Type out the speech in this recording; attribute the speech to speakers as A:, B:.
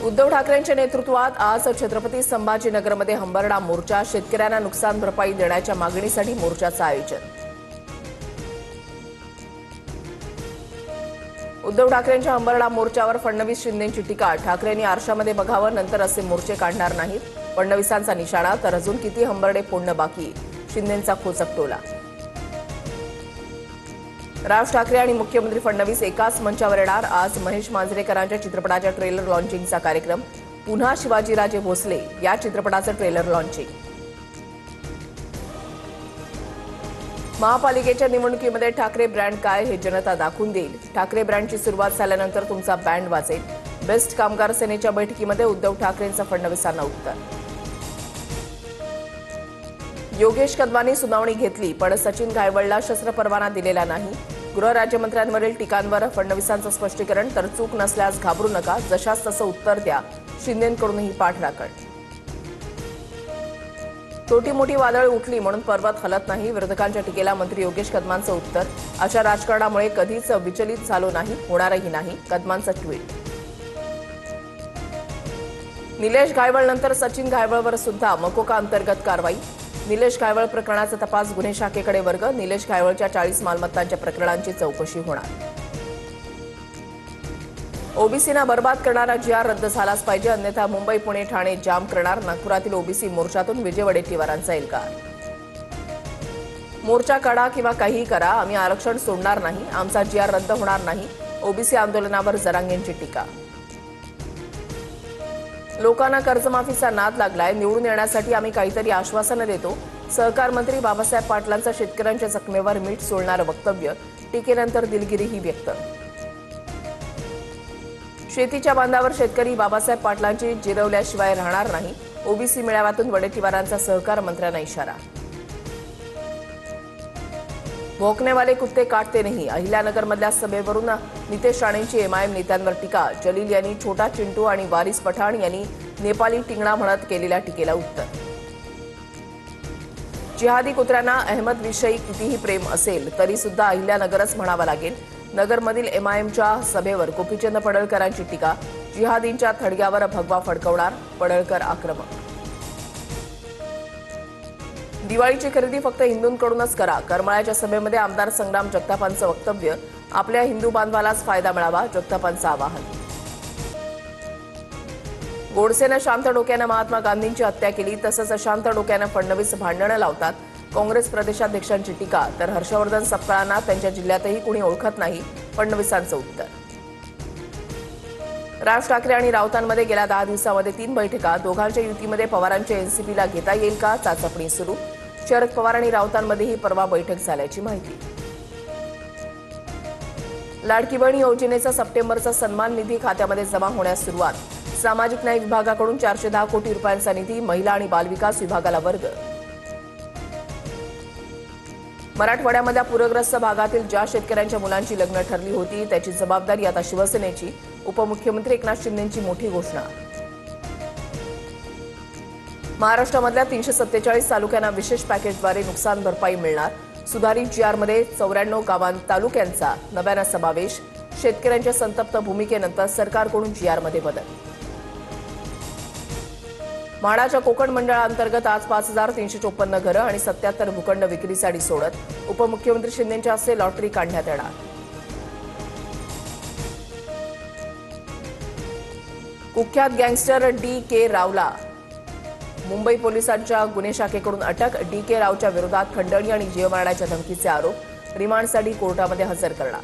A: उद्धव ठाकरेंच्या नेतृत्वात आज छत्रपती संभाजीनगरमध्ये हंबरडा मोर्चा, शेतकऱ्यांना नुकसान भरपाई देण्याच्या मागणीसाठी मोर्चाचं आयोजन। उद्धव ठाकरेंच्या हंबरडा मोर्चावर फडणवीस शिंदेंची टीका। ठाकरेंनी आरशामध्ये बघावं, नंतर असे मोर्चे काढणार नाहीत। फडणवीसांचा निशाणा, तर अजून किती हंबरडे फोडणं बाकी, शिंदेंचा खोचक टोला। राज ठाकरे आणि मुख्यमंत्री फडणवीस एकाच मंचावर येणार। आज महेश मांजरेकरांच्या चित्रपटाच्या ट्रेलर लॉन्चिंगचा कार्यक्रम। पुन्हा शिवाजीराजे भोसले या चित्रपटाचं ट्रेलर लॉन्चिंग। महापालिकेच्या निवडणुकीमध्ये ठाकरे ब्रँड काय हे जनता दाखवून देईल। ठाकरे ब्रँडची सुरुवात झाल्यानंतर तुमचा बँड वाजेल। बेस्ट कामगार सेनेच्या बैठकीमध्ये उद्धव ठाकरेंचं फडणवीसांना उत्तर। योगेश कदमांनी सुनावणी घेतली, पण सचिन गायवळला शस्त्र परवाना दिलेला नाही। गृहराज्यमंत्र्यांवरील टीकांवर फडणवीसांचं स्पष्टीकरण, तर चूक नसल्यास घाबरू नका, जशास तसं उत्तर द्या। शिंदेंकडूनही पाठराखण। छोटी मोठी वादळ उठली म्हणून पर्वत हलत नाही, विरोधकांच्या टीकेला मंत्री योगेश कदमांचं उत्तर। अशा राजकारणामुळे कधीच विचलित झालो नाही, होणारही नाही, कदमांचं ट्विट। निलेश घायवळनंतर सचिन घायवळवर सुद्धा मकोका अंतर्गत कारवाई। निलेश घायवळ प्रकरणाचा तपास गुन्हे शाखेकडे वर्ग। निलेश घायवळच्या 40 मालमत्तांच्या प्रकरणांची चौकशी होणार। ओबीसीना बर्बाद करणारा जी.आर. रद्द झालाच पाहिजे, अन्यथा मुंबई, पुणे, ठाणे जाम करणार। नागपुरातील ओबीसी मोर्चातून विजय वडेट्टीवारांचा इल्गार। मोर्चा काढा किंवा काहीही करा, आम्ही आरक्षण सोडणार नाही, आमचा जी.आर. रद्द होणार नाही। ओबीसी आंदोलनावर जरांगेंची टीका। लोकांना कर्जमाफीचा नाद लागलाय, निवडून येण्यासाठी आम्ही काहीतरी आश्वासनं देतो। सहकार मंत्री बाबासाहेब पाटलांचं शेतकऱ्यांच्या जखमेवर मीठ सोडणारं वक्तव्य। टीकेनंतर दिलगिरीही व्यक्त। शेतीच्या बांधावर शेतकरी बाबासाहेब पाटलांची जिरवल्याशिवाय राहणार नाही। ओबीसी मेळाव्यातून वडेट्टीवारांचा सहकार मंत्र्यांना इशारा। भौंकने वाले कुत्ते काटते नहीं, अहिल्यानगरमधल्या सभेवरून नितेश राणेंची एमआयएम नेत्यांवर टीका। जलील यांनी छोटा चिंटू आणि वारिस पठाण यांनी नेपाली टिंगणा म्हणत केलेल्या टीकेला उत्तर। जिहादी कुत्र्यांना अहमदविषयी कितीही प्रेम असेल तरी सुद्धा अहिल्यानगरच म्हणावं लागेल। नगरमधील एमआयएमच्या सभेवर गोपीचंद पडळकरांची टीका। जिहादींच्या थडग्यावर भगवा फडकवणार, पडळकर आक्रमक। दिवाळीची खरेदी फक्त हिंदूंकडूनच करा, करमाळ्याच्या सभेमध्ये आमदार संग्राम जगतापांचं वक्तव्य। आपल्या हिंदू बांधवालाच फायदा मिळावा, जगतापांचं आवाहन। गोडसेनं शांत डोक्यानं महात्मा गांधींची हत्या केली, तसंच अशांत डोक्यानं फडणवीस भांडणं लावतात। काँग्रेस प्रदेशाध्यक्षांची टीका, तर हर्षवर्धन सपकाळांना त्यांच्या जिल्ह्यातही कुणी ओळखत नाही, फडणवीसांचं उत्तर। राज ठाकरे आणि राऊतांमध्ये गेल्या 10 दिवसांमध्ये 3 बैठका। दोघांच्या युतीमध्ये पवारांच्या एनसीपीला घेता येईल का, चाचपणी सुरू। शरद पवार आणि राऊतांमध्येही परवा बैठक झाल्याची माहिती। लाडकी बहीण योजनेचा सप्टेंबरचा सन्मान निधी खात्यामध्ये जमा होण्यास सुरुवात। सामाजिक न्याय विभागाकडून 410 कोटी रुपयांचा निधी महिला आणि बालविकास विभागाला वर्ग। मराठवाड्यामधल्या पूरग्रस्त भागातील ज्या शेतकऱ्यांच्या मुलांची लग्न ठरली होती त्याची जबाबदारी आता शिवसेनेची। उपमुख्यमंत्री एकनाथ शिंदेंची मोठी घोषणा। महाराष्ट्रामधल्या 347 तालुक्यांना विशेष पॅकेजद्वारे नुकसान भरपाई मिळणार। सुधारित जीआरमध्ये 94 तालुक्यांचा नव्यानं समावेश। शेतकऱ्यांच्या संतप्त भूमिकेनंतर सरकारकडून जीआरमध्ये बदल। म्हाडाच्या कोकण मंडळाअंतर्गत आज 5354 घरं आणि 77 भूखंड विक्रीसाठी सोडत। उपमुख्यमंत्री शिंदेंच्या हस्ते लॉटरी काढण्यात येणार। कुख्यात गँगस्टर डी.के. रावला मुंबई पोलिसांच्या गुन्हे शाखेकडून अटक। डी.के. रावच्या विरोधात खंडणी आणि जीवमारण्याच्या धमकीचे आरोप। रिमांडसाठी कोर्टामध्ये हजर करणार।